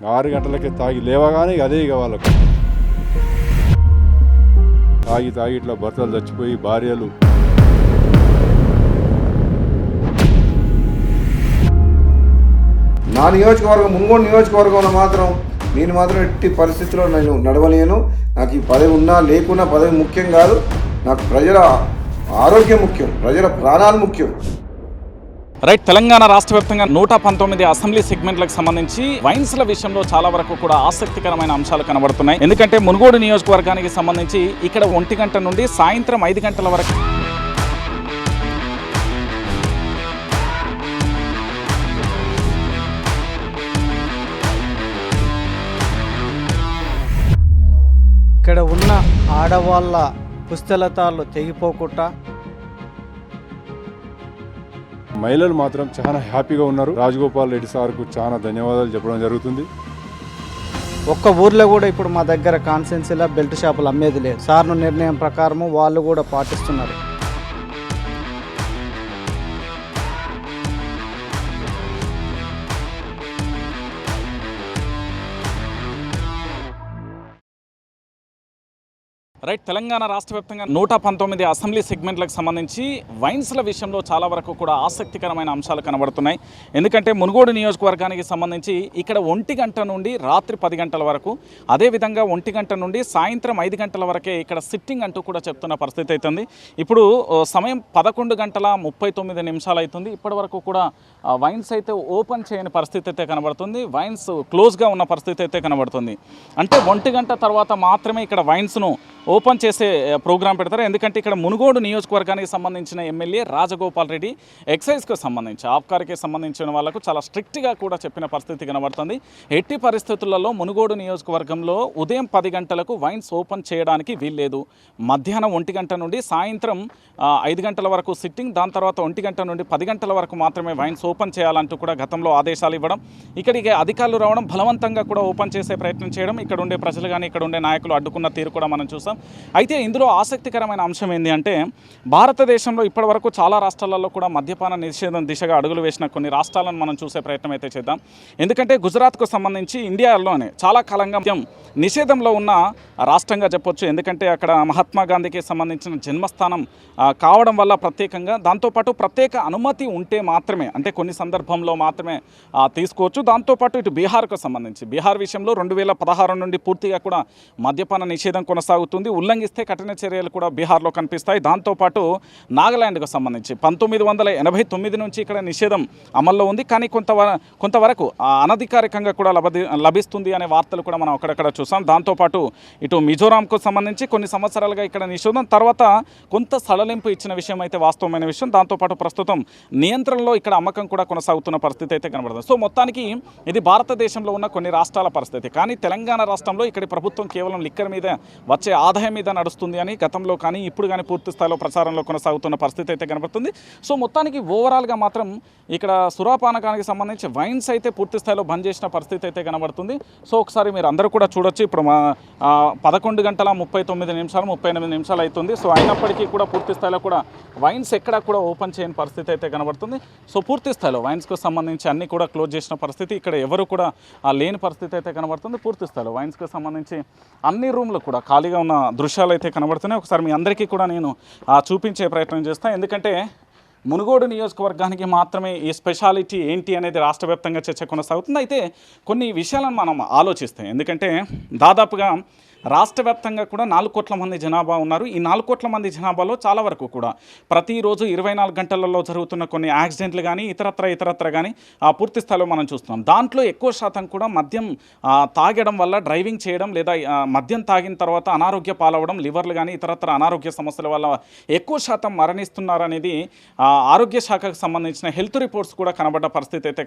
6 గంటలకే తాగి లేవగానే అదే ఇక వాళ్ళకు తాగి ఇట్లా భర్తలు చచ్చిపోయి భార్యలు. నా నియోజకవర్గం మునుగోడు నియోజకవర్గంలో మాత్రం నేను ఎట్టి పరిస్థితుల్లో నేను నడవలేను. నాకు ఈ పదవి ఉన్నా లేకున్నా పదవి ముఖ్యం కాదు. నాకు ప్రజల ఆరోగ్యం ముఖ్యం, ప్రజల ప్రాణాలు ముఖ్యం. రైట్. తెలంగాణ రాష్ట్ర వ్యాప్తంగా 119 అసెంబ్లీ సెగ్మెంట్లకు సంబంధించి వైన్స్ల విషయంలో చాలా వరకు కూడా ఆసక్తికరమైన అంశాలు కనబడుతున్నాయి. ఎందుకంటే మునుగోడు నియోజకవర్గానికి సంబంధించి ఇక్కడ 1 గంట నుండి సాయంత్రం 5 గంటల వరకు ఇక్కడ ఉన్న ఆడవాళ్ళ పుస్తలతాలు తెగిపోకుండా మహిళలు మాత్రం చాలా హ్యాపీగా ఉన్నారు. రాజగోపాల్ రెడ్డి సార్కు చాలా ధన్యవాదాలు చెప్పడం జరుగుతుంది. ఒక్క ఊర్లో కూడా ఇప్పుడు మా దగ్గర కాన్సెన్సీలో బెల్ట్ షాపులు అమ్మేది లేదు. సార్ను నిర్ణయం ప్రకారము వాళ్ళు కూడా పాటిస్తున్నారు. రైట్. తెలంగాణ రాష్ట్ర వ్యాప్తంగా 119 అసెంబ్లీ సెగ్మెంట్లకు సంబంధించి వైన్స్ల విషయంలో చాలా వరకు కూడా ఆసక్తికరమైన అంశాలు కనబడుతున్నాయి. ఎందుకంటే మునుగోడు నియోజకవర్గానికి సంబంధించి ఇక్కడ 1 గంట నుండి రాత్రి 10 గంటల వరకు, అదేవిధంగా 1 గంట నుండి సాయంత్రం 5 గంటల వరకే ఇక్కడ సిట్టింగ్ అంటూ కూడా చెప్తున్న పరిస్థితి అవుతుంది. ఇప్పుడు సమయం 11 గంటల 39 నిమిషాలు అవుతుంది. ఇప్పటి వరకు కూడా వైన్స్ అయితే ఓపెన్ చేయని పరిస్థితి అయితే కనబడుతుంది. వైన్స్ క్లోజ్గా ఉన్న పరిస్థితి అయితే కనబడుతుంది. అంటే 1 గంట తర్వాత మాత్రమే ఇక్కడ వైన్స్ను ఓపెన్ చేసే ప్రోగ్రాం పెడతారు. ఎందుకంటే ఇక్కడ మునుగోడు నియోజకవర్గానికి సంబంధించిన ఎమ్మెల్యే రాజగోపాల్ రెడ్డి ఎక్సైజ్కి సంబంధించి ఆబ్కారీకి సంబంధించిన వాళ్ళకు చాలా స్ట్రిక్ట్గా కూడా చెప్పిన పరిస్థితి కనబడుతుంది. ఎట్టి పరిస్థితులలో మునుగోడు నియోజకవర్గంలో ఉదయం 10 గంటలకు వైన్స్ ఓపెన్ చేయడానికి వీల్లేదు. మధ్యాహ్నం 1 గంట నుండి సాయంత్రం 5 గంటల వరకు సిట్టింగ్, దాని తర్వాత 1 గంట నుండి 10 గంటల వరకు మాత్రమే వైన్స్ ఓపెన్ చేయాలంటూ కూడా గతంలో ఆదేశాలు ఇవ్వడం, ఇక్కడికి అధికారులు రావడం, బలవంతంగా కూడా ఓపెన్ చేసే ప్రయత్నం చేయడం, ఇక్కడ ఉండే ప్రజలు కానీ ఇక్కడ ఉండే నాయకులు అడ్డుకున్న తీరు కూడా మనం చూసాం. అయితే ఇందులో ఆసక్తికరమైన అంశం ఏంటి అంటే భారతదేశంలో ఇప్పటివరకు చాలా రాష్ట్రాలలో కూడా మద్యపాన నిషేధం దిశగా అడుగులు వేసిన కొన్ని రాష్ట్రాలను మనం చూసే ప్రయత్నం అయితే చేద్దాం. ఎందుకంటే గుజరాత్కు సంబంధించి ఇండియాలోనే చాలా కాలంగా మద్యం నిషేధంలో ఉన్న రాష్ట్రంగా చెప్పొచ్చు. ఎందుకంటే అక్కడ మహాత్మా గాంధీకి సంబంధించిన జన్మస్థానం కావడం వల్ల ప్రత్యేకంగా, దాంతోపాటు ప్రత్యేక అనుమతి ఉంటే మాత్రమే, అంటే కొన్ని సందర్భంలో మాత్రమే తీసుకోవచ్చు. దాంతోపాటు ఇటు బీహార్కు సంబంధించి బీహార్ విషయంలో 2016 నుండి పూర్తిగా కూడా మద్యపాన నిషేధం కొనసాగుతుంది. ఉల్లంఘిస్తే కఠిన చర్యలు కూడా బీహార్లో కనిపిస్తాయి. దాంతోపాటు నాగాలాండ్కు సంబంధించి 1989 నుంచి ఇక్కడ నిషేధం అమల్లో ఉంది. కానీ కొంతవరకు అనధికారికంగా కూడా లభిస్తుంది అనే వార్తలు కూడా మనం అక్కడక్కడ చూసాం. దాంతోపాటు ఇటు మిజోరాంకు సంబంధించి కొన్ని సంవత్సరాలుగా ఇక్కడ నిషేధం, తర్వాత కొంత సడలింపు ఇచ్చిన విషయం అయితే వాస్తవమైన విషయం. దాంతోపాటు ప్రస్తుతం నియంత్రణలో ఇక్కడ అమ్మకం కూడా కొనసాగుతున్న పరిస్థితి అయితే కనబడుతుంది. సో మొత్తానికి ఇది భారతదేశంలో ఉన్న కొన్ని రాష్ట్రాల పరిస్థితి. కానీ తెలంగాణ రాష్ట్రంలో ఇక్కడి ప్రభుత్వం కేవలం లిక్కర్ మీద వచ్చే ఆదాయం మీద నడుస్తుంది అని గతంలో కానీ ఇప్పుడు కానీ పూర్తి స్థాయిలో ప్రచారంలో కొనసాగుతున్న పరిస్థితి అయితే కనబడుతుంది. సో మొత్తానికి ఓవరాల్గా మాత్రం ఇక్కడ సురాపానకానికి సంబంధించి వైన్స్ అయితే పూర్తి స్థాయిలో బంద్ చేసిన పరిస్థితి అయితే కనబడుతుంది. సో ఒకసారి మీరు అందరూ కూడా చూడొచ్చు. ఇప్పుడు 11 గంటల 39 నిమిషాలు 38 నిమిషాలు అవుతుంది. సో అయినప్పటికీ కూడా పూర్తి స్థాయిలో కూడా వైన్స్ ఎక్కడ కూడా ఓపెన్ చేయని పరిస్థితి అయితే కనబడుతుంది. సో పూర్తి స్థాయిలో వైన్స్కు సంబంధించి అన్నీ కూడా క్లోజ్ చేసిన పరిస్థితి, ఇక్కడ ఎవరు కూడా లేని పరిస్థితి అయితే కనబడుతుంది. పూర్తి స్థాయిలో వైన్స్కు సంబంధించి అన్ని రూమ్లు కూడా ఖాళీగా ఉన్న దృశ్యాలు అయితే కనబడుతున్నాయి. ఒకసారి మీ అందరికీ కూడా నేను చూపించే ప్రయత్నం చేస్తాను. ఎందుకంటే మునుగోడు నియోజకవర్గానికి మాత్రమే ఈ స్పెషాలిటీ ఏంటి అనేది రాష్ట్ర వ్యాప్తంగా చర్చ కొనసాగుతుంది. అయితే కొన్ని విషయాలను మనం ఆలోచిస్తాం. ఎందుకంటే దాదాపుగా రాష్ట్ర వ్యాప్తంగా కూడా 4 కోట్ల మంది జనాభా ఉన్నారు. ఈ 4 కోట్ల మంది జనాభాలో చాలా వరకు కూడా ప్రతిరోజు 24 గంటలలో జరుగుతున్న కొన్ని యాక్సిడెంట్లు కానీ ఇతరత్ర కానీ పూర్తి స్థాయిలో మనం చూస్తున్నాం. దాంట్లో ఎక్కువ శాతం కూడా మద్యం తాగడం వల్ల డ్రైవింగ్ చేయడం, లేదా మద్యం తాగిన తర్వాత అనారోగ్య పాలవడం, లివర్లు కానీ ఇతరత్ర అనారోగ్య సమస్యల వల్ల ఎక్కువ శాతం మరణిస్తున్నారనేది ఆరోగ్య శాఖకు సంబంధించిన హెల్త్ రిపోర్ట్స్ కూడా కనబడ్డ పరిస్థితి అయితే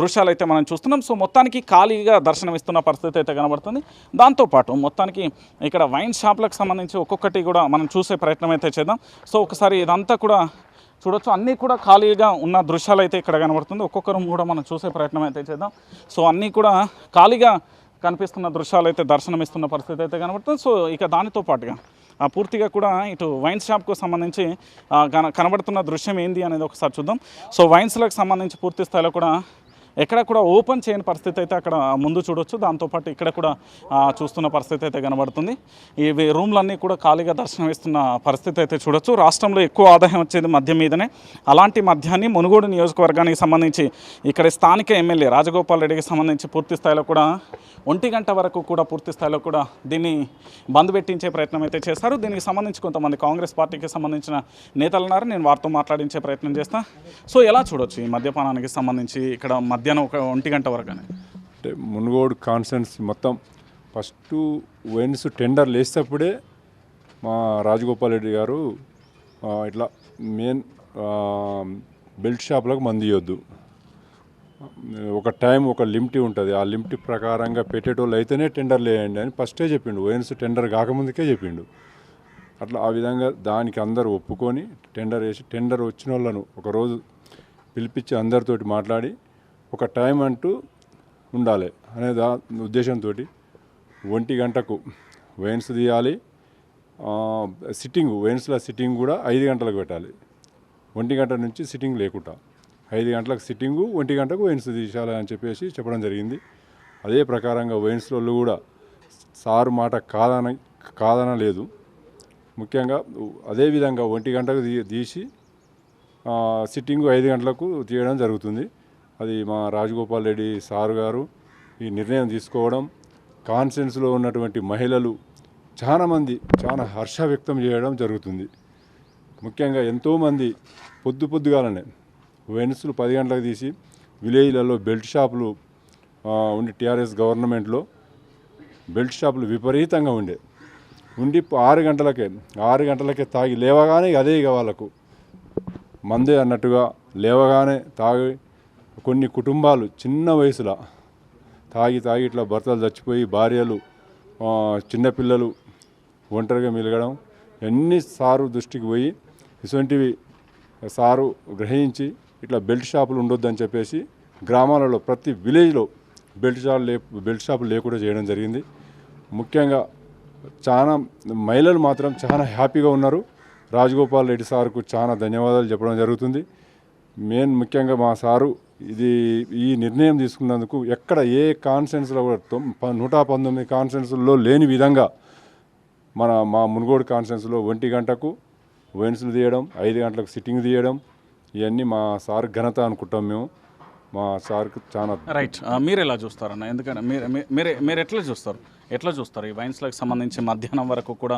దృశ్యాలు అయితే మనం చూస్తున్నాం. సో మొత్తానికి ఖాళీగా దర్శనమిస్తున్న పరిస్థితి అయితే కనబడుతుంది. దాంతోపాటు మొత్తానికి ఇక్కడ వైన్ షాప్లకు సంబంధించి ఒక్కొక్కటి కూడా మనం చూసే ప్రయత్నం అయితే చేద్దాం. సో ఒకసారి ఇదంతా కూడా చూడొచ్చు, అన్నీ కూడా ఖాళీగా ఉన్న దృశ్యాలు అయితే ఇక్కడ కనబడుతుంది. ఒక్కొక్క రూమ్ కూడా మనం చూసే ప్రయత్నం అయితే చేద్దాం. సో అన్నీ కూడా ఖాళీగా కనిపిస్తున్న దృశ్యాలు అయితే దర్శనమిస్తున్న పరిస్థితి అయితే కనబడుతుంది. సో ఇక దానితో పాటుగా పూర్తిగా కూడా ఇటు వైన్ షాప్కు సంబంధించి కనబడుతున్న దృశ్యం ఏంది అనేది ఒకసారి చూద్దాం. సో వైన్స్లకు సంబంధించి పూర్తి స్థాయిలో కూడా ఎక్కడ కూడా ఓపెన్ చేయని పరిస్థితి అయితే అక్కడ ముందు చూడొచ్చు. దాంతోపాటు ఇక్కడ కూడా చూస్తున్న పరిస్థితి అయితే కనబడుతుంది. ఈ రూమ్లన్నీ కూడా ఖాళీగా దర్శనమిస్తున్న పరిస్థితి అయితే చూడొచ్చు. రాష్ట్రంలో ఎక్కువ ఆదాయం వచ్చేది మద్యం మీదనే. అలాంటి మద్యాన్ని మునుగోడు నియోజకవర్గానికి సంబంధించి ఇక్కడ స్థానిక ఎమ్మెల్యే రాజగోపాల్ రెడ్డికి సంబంధించి పూర్తి స్థాయిలో కూడా 1 గంట వరకు కూడా పూర్తి స్థాయిలో కూడా దీన్ని బంద్ పెట్టించే ప్రయత్నం అయితే చేశారు. దీనికి సంబంధించి కొంతమంది కాంగ్రెస్ పార్టీకి సంబంధించిన నేతలు ఉన్నారు. నేను వారితో మాట్లాడించే ప్రయత్నం చేస్తాను. సో ఎలా చూడొచ్చు ఈ మద్యపానానికి సంబంధించి ఇక్కడ మధ్యాహ్నం 1 గంట వరకు అంటే మునుగోడు కాన్స్టెన్సీ మొత్తం ఫస్ట్ వైన్స్ టెండర్ లేసేటప్పుడే మా రాజగోపాల్ రెడ్డి గారు ఇట్లా మెయిన్ బెల్ట్ షాపులకు మందు ఇవ్వద్దు, ఒక టైం ఒక లిమిట్ ఉంటుంది, ఆ లిమిట్ ప్రకారంగా పెట్టేటోళ్ళు అయితేనే టెండర్ లేయండి అని ఫస్టే చెప్పిండు. వైన్స్ టెండర్ కాకముందుకే చెప్పిండు. అట్లా ఆ విధంగా దానికి అందరూ ఒప్పుకొని టెండర్ వేసి టెండర్ వచ్చిన వాళ్ళను ఒకరోజు పిలిపించి అందరితోటి మాట్లాడి ఒక టైం అంటూ ఉండాలి అనే ఉద్దేశంతో 1 గంటకు వైన్స్ తీయాలి. సిట్టింగ్ వైన్స్లో సిట్టింగ్ కూడా 5 గంటలకు పెట్టాలి. 1 గంట నుంచి సిట్టింగ్ లేకుండా 5 గంటలకు సిట్టింగు, 1 గంటకు వైన్స్ తీసేయాలి అని చెప్పేసి చెప్పడం జరిగింది. అదే ప్రకారంగా వైన్స్లో కూడా సారు మాట కాదనలేదు. ముఖ్యంగా అదేవిధంగా 1 గంటకు తీసి సిట్టింగు 5 గంటలకు తీయడం జరుగుతుంది. అది మా రాజగోపాల్ రెడ్డి సారు గారు ఈ నిర్ణయం తీసుకోవడం, కాన్ఫరెన్స్లో ఉన్నటువంటి మహిళలు చాలా హర్ష వ్యక్తం చేయడం జరుగుతుంది. ముఖ్యంగా ఎంతోమంది పొద్దుగాలనే వైన్స్లు 10 గంటలకు తీసి విలేజ్లలో బెల్ట్ షాపులు ఉండి టీఆర్ఎస్ గవర్నమెంట్లో బెల్ట్ షాపులు విపరీతంగా ఉండి 6 గంటలకే తాగి లేవగానే అదే ఇక వాళ్ళకు మందే అన్నట్టుగా లేవగానే తాగి కొన్ని కుటుంబాలు చిన్న వయసులో తాగి ఇట్లా భర్తలు చచ్చిపోయి భార్యలు చిన్నపిల్లలు ఒంటరిగా మిలగడం అన్నీ సారు దృష్టికి పోయి ఇటువంటివి సారు గ్రహించి ఇట్లా బెల్ట్ షాపులు ఉండొద్దని చెప్పేసి గ్రామాలలో ప్రతి విలేజ్లో బెల్ట్ షాపులు లేకుండా చేయడం జరిగింది. ముఖ్యంగా చాలా మహిళలు మాత్రం చాలా హ్యాపీగా ఉన్నారు. రాజగోపాల్ రెడ్డి సార్కు చాలా ధన్యవాదాలు చెప్పడం జరుగుతుంది. ముఖ్యంగా మా సారు ఈ నిర్ణయం తీసుకున్నందుకు ఎక్కడ ఏ కాన్ఫరెన్స్లో కూడా 119 కాన్ఫరెన్స్లో లేని విధంగా మా మునుగోడు కాన్ఫరెన్స్లో 1 గంటకు వైన్స్లు తీయడం, 5 గంటలకు సిట్టింగ్ తీయడం, ఇవన్నీ మా సార్ ఘనత అనుకుంటాం మేము. మా సార్కు చాలా రైట్. మీరు ఎలా చూస్తారన్న? ఎందుకంటే మీరు ఎట్లా చూస్తారు ఈ వైన్స్లకు సంబంధించి మధ్యాహ్నం వరకు కూడా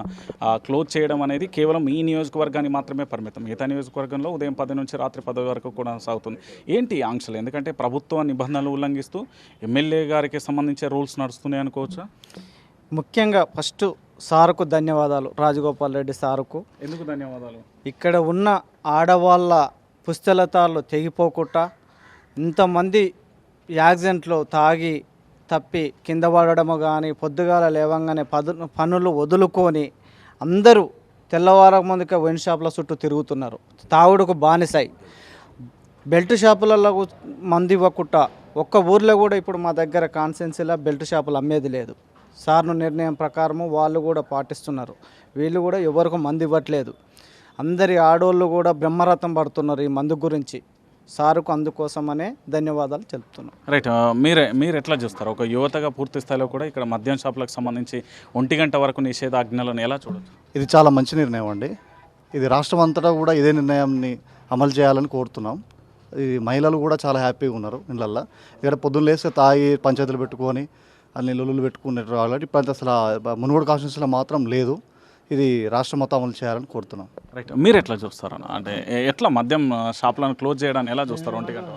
క్లోజ్ చేయడం అనేది కేవలం ఈ నియోజకవర్గానికి మాత్రమే పరిమితం. మిగతా నియోజకవర్గంలో ఉదయం 10 నుంచి రాత్రి 10 వరకు కూడా సాగుతుంది. ఏంటి ఆంక్షలు? ఎందుకంటే ప్రభుత్వ నిబంధనలు ఉల్లంఘిస్తూ ఎమ్మెల్యే గారికి సంబంధించే రూల్స్ నడుస్తున్నాయి అనుకోవచ్చా? ముఖ్యంగా ఫస్ట్ సారుకు ధన్యవాదాలు, రాజగోపాల్ రెడ్డి సారుకు. ఎందుకు ధన్యవాదాలు? ఇక్కడ ఉన్న ఆడవాళ్ళ పుస్తలతాలు తెగిపోకుండా ఇంతమంది యాక్సిడెంట్లో తాగి తప్పి కింద పడడము కానీ పొద్దుగాల లేవంగానే పనులు వదులుకొని అందరూ తెల్లవార ముందుకే వైన్ షాపుల చుట్టూ తిరుగుతున్నారు. తాగుడుకు బానిసై బెల్ట్ షాపులలో మంది ఇవ్వకుండా ఒక్క ఊర్లో కూడా ఇప్పుడు మా దగ్గర కాన్స్టెన్సీలో బెల్ట్ షాపులు అమ్మేది లేదు. సార్ను నిర్ణయం ప్రకారము వాళ్ళు కూడా పాటిస్తున్నారు. వీళ్ళు కూడా ఎవరికి మందు ఇవ్వట్లేదు. అందరి ఆడోళ్ళు కూడా బ్రహ్మరథం పడుతున్నారు ఈ మందు గురించి. సారుకు అందుకోసమనే ధన్యవాదాలు తెలుపుతున్నాను. రైట్. మీరు ఎట్లా చూస్తారు? ఒక యువతగా పూర్తి స్థాయిలో కూడా ఇక్కడ మద్యం షాపులకు సంబంధించి 1 గంట వరకు నిషేధాజ్ఞలను ఎలా చూడొచ్చు? ఇది చాలా మంచి నిర్ణయం అండి. ఇది రాష్ట్రం అంతటా కూడా ఇదే నిర్ణయాన్ని అమలు చేయాలని కోరుతున్నాం. ఈ మహిళలు కూడా చాలా హ్యాపీగా ఉన్నారు ఇళ్ళల్లో. ఇక్కడ పొద్దున్న లేస్తే తాగి పంచాయతీలు పెట్టుకొని అన్ని లొల్లులు పెట్టుకునేట్టు కాబట్టి ఇప్పుడు అసలు మునుగోడు కాన్స్టిట్యూన్సీలో మాత్రం లేదు. ఇది రాష్ట్రం మొత్తం అమలు చేయాలని కోరుతున్నాం. రైట్. మీరు ఎట్లా చూస్తారు? అంటే ఎట్లా మద్యం షాపులను క్లోజ్ చేయడానికి ఎలా చూస్తారు 1 గంట?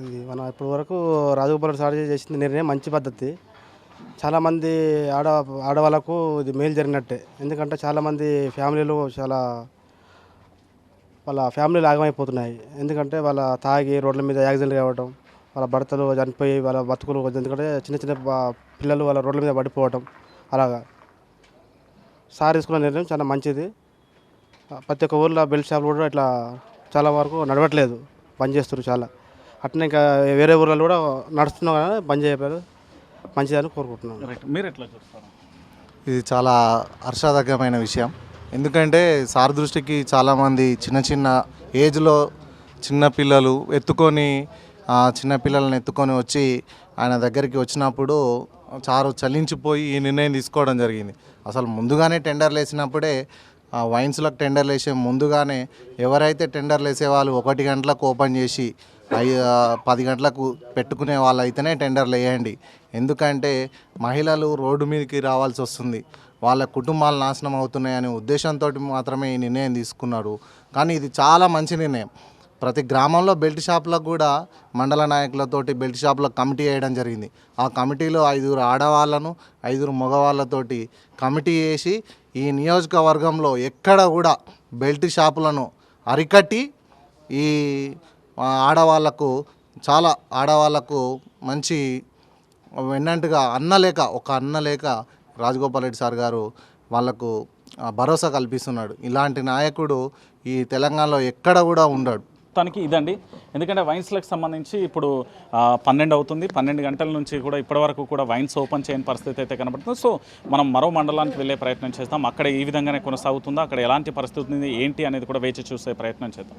ఇది మనం ఇప్పటి వరకు రాజగోపాల్ సార్ చేసిన నిర్ణయం మంచి పద్ధతి. చాలామంది ఆడవాళ్ళకు ఇది మేలు జరిగినట్టే. ఎందుకంటే చాలామంది ఫ్యామిలీలు వాళ్ళ ఫ్యామిలీలు ఆగమైపోతున్నాయి. ఎందుకంటే వాళ్ళ తాగి రోడ్ల మీద యాక్సిడెంట్ కావడం, వాళ్ళ భర్తలు చనిపోయి వాళ్ళ బతుకులు, ఎందుకంటే చిన్న పిల్లలు వాళ్ళ రోడ్ల మీద పడిపోవటం, అలాగా సార్ తీసుకున్న నిర్ణయం చాలా మంచిది. ప్రతి ఒక్క ఊళ్ళో బెల్ట్ షాపులు కూడా ఇట్లా చాలా వరకు నడవట్లేదు, బంద్ చేస్తారు చాలా. అట్నే ఇంకా వేరే ఊళ్ళలో కూడా నడుస్తున్నాం కానీ బంద్ చేయలేదు. మంచిదని కోరుకుంటున్నాను. రైట్. మీరు ఎట్లా చూస్తారు? ఇది చాలా హర్షాదకరమైన విషయం. ఎందుకంటే సార్ దృష్టికి చాలామంది చిన్న ఏజ్లో చిన్న పిల్లలు ఎత్తుకొని చిన్నపిల్లల్ని ఎత్తుకొని వచ్చి ఆయన దగ్గరికి వచ్చినప్పుడు చారు చలించిపోయి ఈ నిర్ణయం తీసుకోవడం జరిగింది. అసలు ముందుగానే టెండర్లు వేసినప్పుడే వైన్స్లకు టెండర్లు వేసే ముందుగానే ఎవరైతే టెండర్లు వేసే వాళ్ళు 1 గంటలకు ఓపెన్ చేసి 10 గంటలకు పెట్టుకునే వాళ్ళు అయితేనే టెండర్లు వేయండి. ఎందుకంటే మహిళలు రోడ్డు మీదకి రావాల్సి వస్తుంది, వాళ్ళ కుటుంబాలు నాశనం అవుతున్నాయనే ఉద్దేశంతో మాత్రమే ఈ నిర్ణయం తీసుకున్నారు. కానీ ఇది చాలా మంచి నిర్ణయం. ప్రతి గ్రామంలో బెల్ట్ షాపులకు కూడా మండల నాయకులతోటి బెల్ట్ షాపులకు కమిటీ వేయడం జరిగింది. ఆ కమిటీలో 5 ఆడవాళ్ళను 5 మగవాళ్ళతోటి కమిటీ వేసి ఈ నియోజకవర్గంలో ఎక్కడ కూడా బెల్ట్ షాపులను అరికట్టి ఈ ఆడవాళ్ళకు మంచి వెన్నంటుగా ఒక అన్న లేక రాజగోపాల్ రెడ్డి సార్ గారు వాళ్ళకు భరోసా కల్పిస్తున్నాడు. ఇలాంటి నాయకుడు ఈ తెలంగాణలో ఎక్కడ కూడా ఉండడు. మొత్తానికి ఇదండి. ఎందుకంటే వైన్స్లకు సంబంధించి ఇప్పుడు 12 అవుతుంది. 12 గంటల నుంచి కూడా ఇప్పటివరకు కూడా వైన్స్ ఓపెన్ చేయని పరిస్థితి అయితే కనబడుతుంది. సో మనం మరో మండలానికి వెళ్ళే ప్రయత్నం చేస్తాం. అక్కడ ఈ విధంగానే కొనసాగుతుందా, అక్కడ ఎలాంటి పరిస్థితి ఉంది ఏంటి అనేది కూడా వేచి చూసే ప్రయత్నం చేద్దాం.